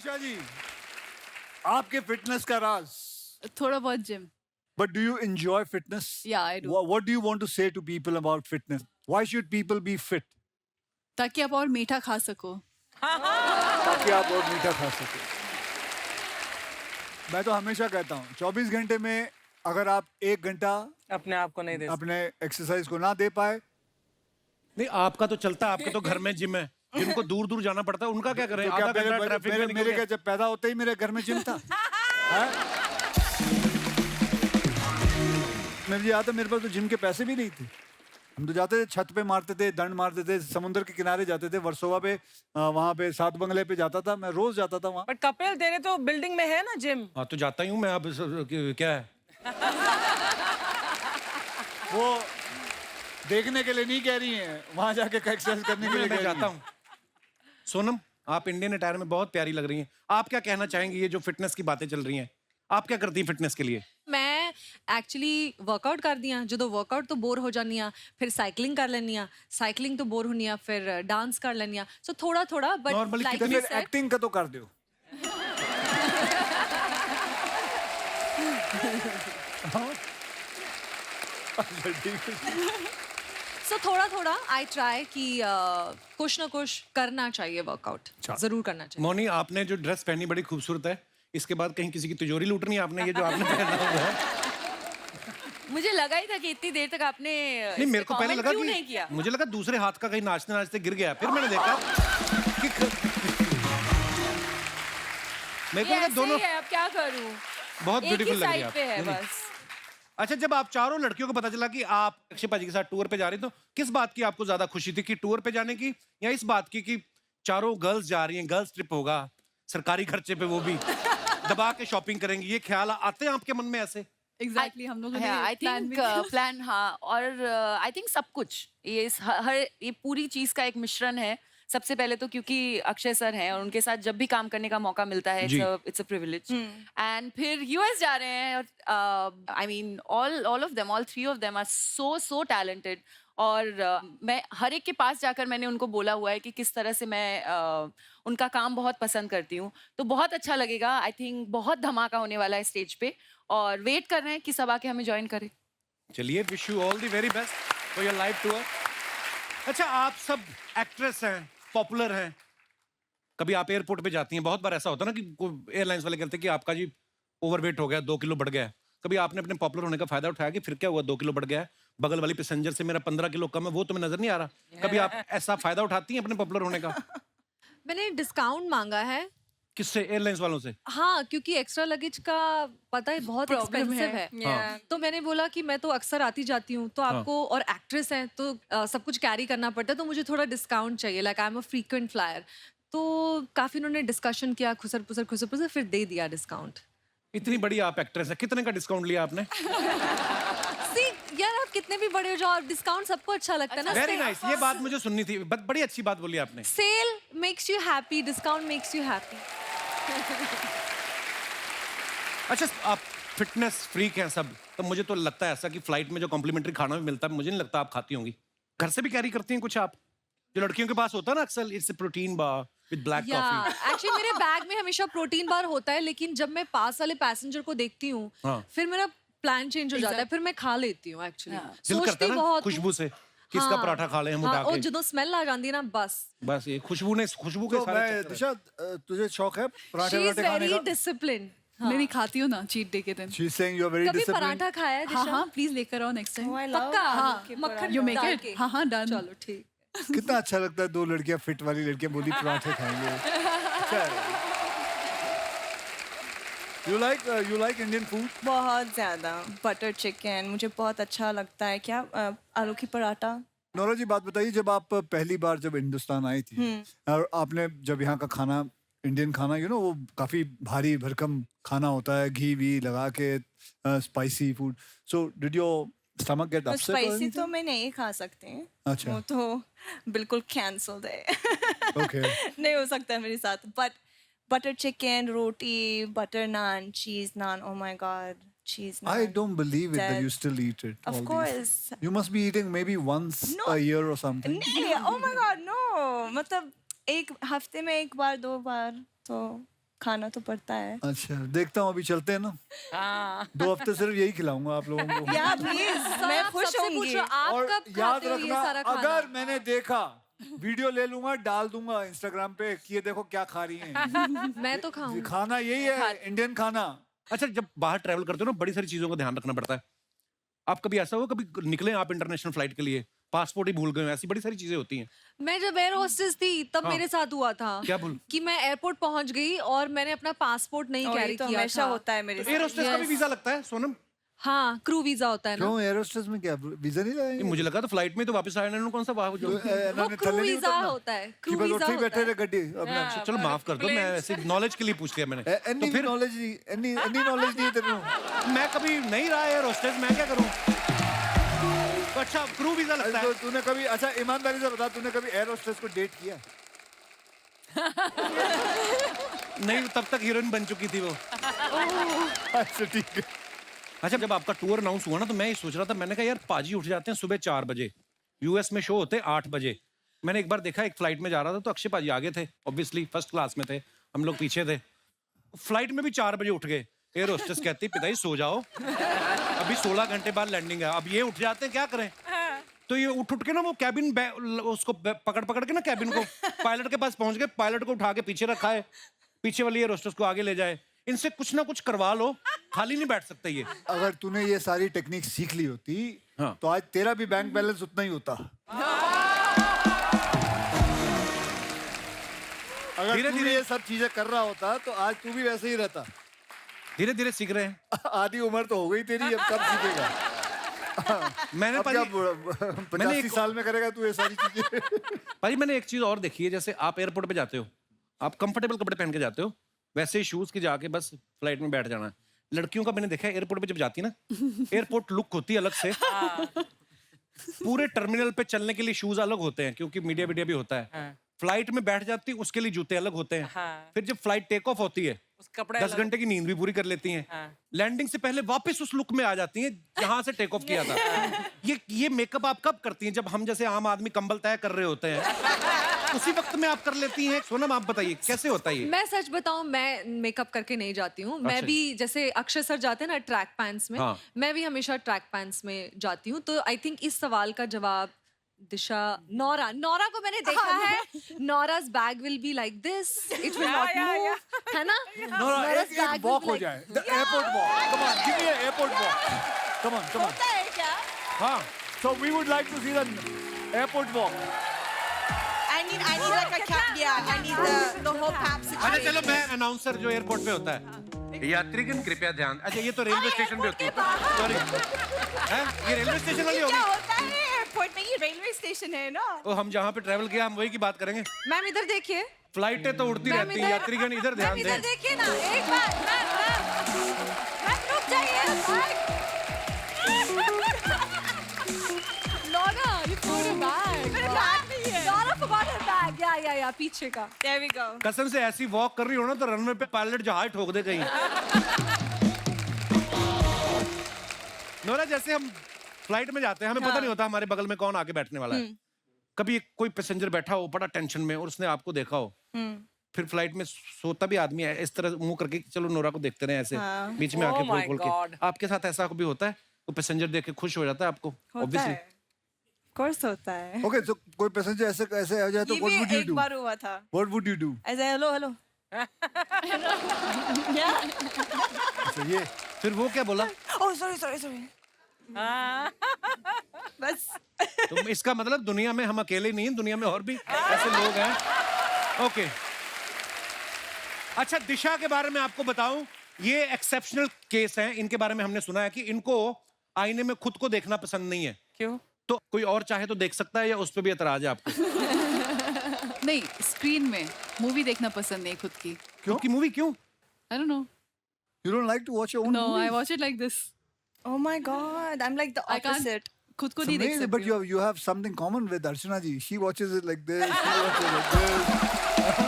दिशा जी, आपके फिटनेस का राज. थोड़ा बहुत gym. But do you enjoy fitness? Yeah, I do. What do you want to say to people about fitness? Why should people be fit? ताकि आप और मीठा खा सको. ताकि आप और मीठा खा सके. मैं तो हमेशा कहता हूँ 24 घंटे में अगर आप 1 घंटा अपने आप को नहीं दे अपने एक्सरसाइज को ना दे पाए. नहीं आपका तो चलता है, आपके तो घर में जिम है. जिनको दूर दूर जाना पड़ता है उनका क्या करें? तो क्या आधा घंटा ट्रैफिक में निकल मेरे गया. क्या जब पैदा होते ही मेरे घर में जिम था. मुझे याद है मेरे पास तो जिम के पैसे भी नहीं थे. हम तो जाते थे, छत पे मारते थे, दंड मारते थे, समुद्र के किनारे जाते थे, वर्सोवा पे, वहां पे 7 बंगले पे जाता था मैं, रोज जाता था वहां. बट कपिल तेरे तो बिल्डिंग में है ना जिम. हाँ तो जाता ही हूँ मैं. अब क्या है, वो देखने के लिए नहीं कह रही हैं, वहां जाके एक्सरसाइज करने के लिए मैं कह जाता रही हैं. हूँ. सोनम, आप इंडियन अटायर में बहुत प्यारी लग रही हैं. आप क्या कहना चाहेंगी? ये जो फिटनेस की बातें चल रही हैं, आप क्या करती हैं फिटनेस के लिए? मैं एक्चुअली वर्कआउट करदी हाँ. जो वर्कआउट तो बोर हो जानी हाँ, फिर साइकिलिंग कर लेनी हाँ, साइकिलिंग तो बोर होनी हाँ, फिर डांस कर लेनी हाँ. सो थोड़ा थोड़ा बट Normally लाइक तो कितनी फिर एक्टिंग का तो कर दो. सो थोड़ा थोड़ा आई ट्राई कि कुछ ना कुछ करना चाहिए. वर्कआउट जरूर करना चाहिए. मोनी, आपने जो ड्रेस पहनी बड़ी खूबसूरत है. इसके बाद कहीं किसी की तिजोरी लूटनी है आपने? ये जो आपने पहना हुआ है. मुझे लगा ही था कि इतनी देर तक आपने नहीं, मेरे को पहले comment लगा क्यों कि नहीं किया? मुझे लगा दूसरे हाथ का कहीं नाचते नाचते गिर गया. फिर मैंने देखा कि मेरे को ये लगा ऐसे दोनों ही है, अब क्या करूं? बहुत एक ही ब्यूटीफुल लग रही है साइड आप. पे है नहीं, नहीं. बस. अच्छा, जब आप चारों लड़कियों को पता चला कि आप अक्षय पाजी के साथ टूर पे जा रही, तो किस बात की आपको ज्यादा खुशी थी, कि टूर पे जाने की या इस बात की कि चारों गर्ल्स जा रही हैं, गर्ल्स ट्रिप होगा, सरकारी खर्चे पे, वो भी दबा के शॉपिंग करेंगी? ये ख्याल आते हैं आपके मन में ऐसे? एग्जैक्टली हम लोगों ने आई प्लान थिंक भी किया. प्लान, हाँ. और आई थिंक सब कुछ ये पूरी चीज का एक मिश्रण है. सबसे पहले तो क्योंकि अक्षय सर हैं और उनके साथ जब भी काम करने का मौका मिलता है, जी. It's a privilege. एंड फिर यूएस जा रहे हैं. I mean all of them, all 3 of them are so talented. और मैं हर एक के पास जाकर मैंने उनको बोला हुआ है कि किस तरह से मैं उनका काम बहुत पसंद करती हूँ. तो बहुत अच्छा लगेगा. आई थिंक बहुत धमाका होने वाला है स्टेज पे, और वेट कर रहे हैं कि सब आके हमें ज्वाइन करें. चलिए, wish you all the very best for your live tour. अच्छा, आप सब एक्ट्रेस हैं, पॉपुलर हैं. कभी आप एयरपोर्ट पे जाती हैं, बहुत बार ऐसा होता है ना कि एयरलाइंस वाले कहते हैं कि आपका जी ओवरवेट हो गया, 2 किलो बढ़ गया है. कभी आपने अपने पॉपुलर होने का फायदा उठाया कि फिर क्या हुआ, 2 किलो बढ़ गया है, बगल वाली पैसेंजर से मेरा 15 किलो कम है, वो तुम्हें नजर नहीं आ रहा? कभी आप ऐसा फायदा उठाती हैं अपने पॉपुलर होने का? मैंने डिस्काउंट मांगा है. किससे? एयरलाइंस वालों से? हाँ, क्योंकि एक्स्ट्रा लगेज का पता है बहुत Problem एक्सपेंसिव है. है. हाँ. तो मैंने बोला कि मैं तो अक्सर आती जाती हूँ, तो आपको, और एक्ट्रेस हैं तो सब कुछ कैरी करना पड़ता है, तो मुझे थोड़ा डिस्काउंट चाहिए. Like I am a frequent flyer. तो काफी उन्होंने डिस्कशन किया, खुसर पुसर, फिर दे दिया डिस्काउंट. इतनी बड़ी आप एक्ट्रेस है, कितने का डिस्काउंट लिया आपने? सी यार, आप कितने भी बड़े हो जाओ, डिस्काउंट सबको अच्छा लगता है ना. Very nice. ये बात मुझे सुननी थी. बड़ी अच्छी बात बोली आपने. Sale makes you happy, discount makes you happy. अच्छा, आप फिटनेस फ्रीक हैं सब, तो मुझे तो लगता है ऐसा कि फ्लाइट में जो कॉम्प्लीमेंट्री खाना भी मिलता है, मुझे नहीं लगता आप खाती होंगी. घर से भी कैरी करती हैं कुछ आप, जो लड़कियों के पास होता है ना अक्सर, it's protein bar with black coffee? Actually मेरे बैग में हमेशा प्रोटीन बार होता है, लेकिन जब मैं पास वाले पैसेंजर को देखती हूँ, हाँ. फिर मेरा प्लान चेंज हो जाता है, फिर मैं खा लेती हूँ. एक्चुअली दिल करता सोचती है ना बहुत खुशबू से कि इसका पराठा खा लें हम उठा और के. जो स्मेल आ जाती है ना, बस. ये खुशबू के तो सारे मैं चक्कर दिशा, तुझे शौक है पराठे शी इज वराठे खाने वेरी का? डिसिप्लिन. मैं भी खाती हूँ ना चीट डे के दिन. She's saying you are very कभी disciplined. पराठा खाया है हाँ दिशा? हाँ, प्लीज लेकर आओ नेक्स्ट टाइम. पक्का. हाँ, मक्खन यू मेक डाल इट. के. हाँ हाँ, डन. चलो ठीक. कितना अच्छा लगता है, 2 लड़कियां, फिट वाली लड़कियां बोली पराठे खाएंगे. अच्छा है. You like Indian food? बहुत ज़्यादा. बटर चिकन मुझे बहुत अच्छा लगता है. क्या आलू की पराठा. नोरा जी, बात बताइए, जब आप पहली बार जब हिंदुस्तान आई थी और आपने जब यहाँ का खाना, इंडियन खाना, वो काफी भारी भरकम खाना होता है, घी वी लगा के, spicy food. So did your stomach get upset? Spicy तो मैं नहीं खा सकती. अच्छा. वो तो बिल्कुल कैंसल्ड है. ओके. नहीं हो सकता मेरे साथ. But butter chicken, roti, butter naan, cheese naan, oh my god, cheese naan. I don't believe it that you still eat it. Of all these. course. You must be eating maybe once a year or something. नहीं, oh my god, no. मतलब एक हफ्ते में 1 बार 2 बार तो खाना तो पड़ता है. अच्छा देखता हूँ, अभी चलते हैं ना. हाँ 2 हफ्ते सिर्फ यही खिलाऊंगा आप लोगों को. या प्लीज, मैं आप खुश सबसे होंगी. पूछो, आप और कब याद खाते हो ये रखना, सारा खाना? अगर मैंने देखा वीडियो ले लूंगा, डाल दूंगा इंस्टाग्राम पे कि ये देखो क्या खा रही हैं. मैं तो खाऊं. खाना यही है, इंडियन खाना. अच्छा, जब बाहर ट्रैवल करते हो ना, बड़ी सारी चीजों का ध्यान रखना पड़ता है. आप कभी ऐसा हो, कभी निकले आप इंटरनेशनल फ्लाइट के लिए, पासपोर्ट ही भूल गए, ऐसी बड़ी सारी चीजें होती हैं. मैं जब एयर होस्टेस थी तब हाँ। मेरे साथ हुआ था. क्या भूल? कि मैं एयरपोर्ट पहुंच गई और मैंने अपना पासपोर्ट नहीं और ये कैरी तो किया हमेशा था. होता है मेरे एयर साथ. होस्टेस का भी Yes. वीजा लगता है सोनम? हाँ, क्रू वीजा होता है ना. क्यों एयर होस्टेस में क्या वीजा नहीं ये लगाएंगे? मुझे लगा तो फ्लाइट में तो वापस आया ना, कौन सा वहाँ जो वो क्रू वीजा होता है. कि क्रू बस वीजा उठी होता बैठे है. रहे गड्डी अपना. चलो माफ कर दो, मैं ऐसे नॉलेज के लिए पूछ लिया मैंने. तो एनी फिर नॉलेज नहीं, एनी नॉलेज नहीं है तेरे को. मैं कभी नहीं रहा एयर होस्टेस, मैं क्या करूं? तो अच्छा, क्रू वीजा लगता तो है. तूने कभी, अच्छा ईमानदारी से बता, तूने कभी एयर होस्टेस को डेट किया? नहीं, तब तक हीरोइन बन चुकी थी वो. अच्छा ठीक है. अच्छा, जब आपका टूर अनाउंस हुआ ना, तो मैं ये सोच रहा था, मैंने कहा यार पाजी उठ जाते हैं सुबह 4 बजे, यूएस में शो होते 8 बजे. मैंने एक बार देखा, एक फ्लाइट में जा रहा था तो अक्षय पाजी आगे थे, ऑब्वियसली फर्स्ट क्लास में थे, हम लोग पीछे थे. फ्लाइट में भी 4 बजे उठ गए. एयर होस्टेस कहती पिताजी सो जाओ, अभी 16 घंटे बाद लैंडिंग है. अब ये उठ जाते हैं, क्या करें? तो ये उठ के ना वो कैबिन उसको पकड़ के ना कैबिन को पायलट के पास पहुंच गए. पायलट को उठा के पीछे रखा है, पीछे वाली एयर होस्टेस को आगे ले जाए. इनसे कुछ ना कुछ करवा लो, खाली नहीं बैठ सकते ये. अगर तूने ये सारी टेक्निक सीख ली होती, हाँ. तो आज तेरा भी बैंक बैलेंस उतना ही होता. अगर धीरे-धीरे धीरे ये सब चीजें कर रहा होता तो आज तू भी वैसे ही रहता. धीरे धीरे सीख रहे हैं. आधी उम्र तो हो गई तेरी, अब कब सीखेगा? मैंने अब क्या मैंने 85 एक- साल में करेगा तू ये सारी चीजें? भाई मैंने एक चीज और देखी है, जैसे आप एयरपोर्ट पे जाते हो, आप कंफर्टेबल कपड़े पहन के जाते हो, वैसे ही शूज की जाके बस फ्लाइट में बैठ जाना है. लड़कियों का मैंने देखा है एयरपोर्ट पे जब जाती है ना, एयरपोर्ट लुक होती है अलग से. पूरे टर्मिनल पे चलने के लिए शूज अलग होते हैं, क्योंकि मीडिया भी होता है. हाँ। फ्लाइट में बैठ जाती है, उसके लिए जूते अलग होते हैं. हाँ। फिर जब फ्लाइट टेक ऑफ होती है, उस कपड़े 10 घंटे की नींद भी पूरी कर लेती हैं. हाँ। लैंडिंग से पहले वापस उस लुक में आ जाती हैं जहां से टेक ऑफ किया था. ये मेकअप आप कब करती हैं? जब हम जैसे आम आदमी कंबल तय कर रहे होते हैं, उसी वक्त में आप कर लेती हैं? सोनम आप बताइए कैसे होता है ये? मैं सच बताऊं, मैं मेकअप करके नहीं जाती हूँ. मैं अच्छा। भी जैसे अक्षय सर जाते हैं ना ट्रैक पैंट्स में, हाँ. मैं भी हमेशा ट्रैक पैंट्स में जाती हूँ. तो आई थिंक इस सवाल का जवाब दिशा, नौरा को मैंने देखा है. Nora's bag will be like this, it will not move, है ना? नोरा, Nora's एक bag will वॉक be हो like- जाए. The airport walk. Come on, give me an airport walk. Come on. होता है क्या? हाँ. So we would like to see the airport walk. I need like a cap. Yeah, I need the whole cap अच्छा situation. चलो, मैं announcer जो airport पे होता है, यात्रीगण कृपया ध्यान. अच्छा ये तो रेलवे स्टेशन पे होती है. सॉरी, ये रेलवे स्टेशन वाली क्या होगी. होता है एयरपोर्ट में? ये रेलवे स्टेशन है ना. तो हम जहाँ पे ट्रैवल किया हम वही की बात करेंगे. मैम इधर देखिए, फ्लाइटें तो उड़ती मैम रहती हैं, यात्रीगण इधर ध्यान इधर दें. देखिए ना एक बार. मैम रुक जाइए. Noura, you forgot your bag. मेरे बैग नहीं है. Naura forgot her bag. या पीछे का. There we go. कसम से ऐसी वॉक कर रही हो ना तो रनवे पे पायलट जहाज ठोक दे कहीं. नोरा, जैसे हम फ्लाइट में जाते हैं, हमें पता नहीं होता हमारे बगल में कौन आके बैठने वाला है. कभी कोई पैसेंजर बैठा हो बड़ा टेंशन में और उसने आपको देखा हो, फिर फ्लाइट में सोता भी आदमी है इस तरह मुंह करके, चलो नोरा को देखते रहे ऐसे, हाँ. बीच में Oh आके my खोल के. God. आपके साथ ऐसा कभी होता है? तो पैसेंजर देख के खुश हो जाता है आपको? होता Obviously. है. Of course होता है. Okay, so कोई पैसेंजर ऐसे आ जाए तो ये what भी would you एक do? बार हुआ था. What would you do? ऐसे hello. Yeah. अच्छा ये फिर वो क्या बोला? Oh sorry. बस. तो इसका मतलब दुनिया में हम अकेले नहीं हैं, दुनिया में और भी ऐसे लोग हैं. ओके. अच्छा, दिशा के बारे में आपको बताऊं, ये एक्सेप्शनल केस हैं. इनके बारे में हमने सुना है कि इनको आईने में खुद को देखना पसंद नहीं है. क्यों? तो कोई और चाहे तो देख सकता है या उस पर भी एतराज है आपको? नहीं, स्क्रीन में मूवी देखना पसंद नहीं खुद की. क्योंकि मूवी क्यों? I don't know. you don't like to watch your own No, movies? I watch it like this. Oh my god, I'm like the I can't. opposite. खुद को It's नहीं देख amazing, but सकती हूँ. you have something common with Archana ji. She watches it like this. She watches it like this.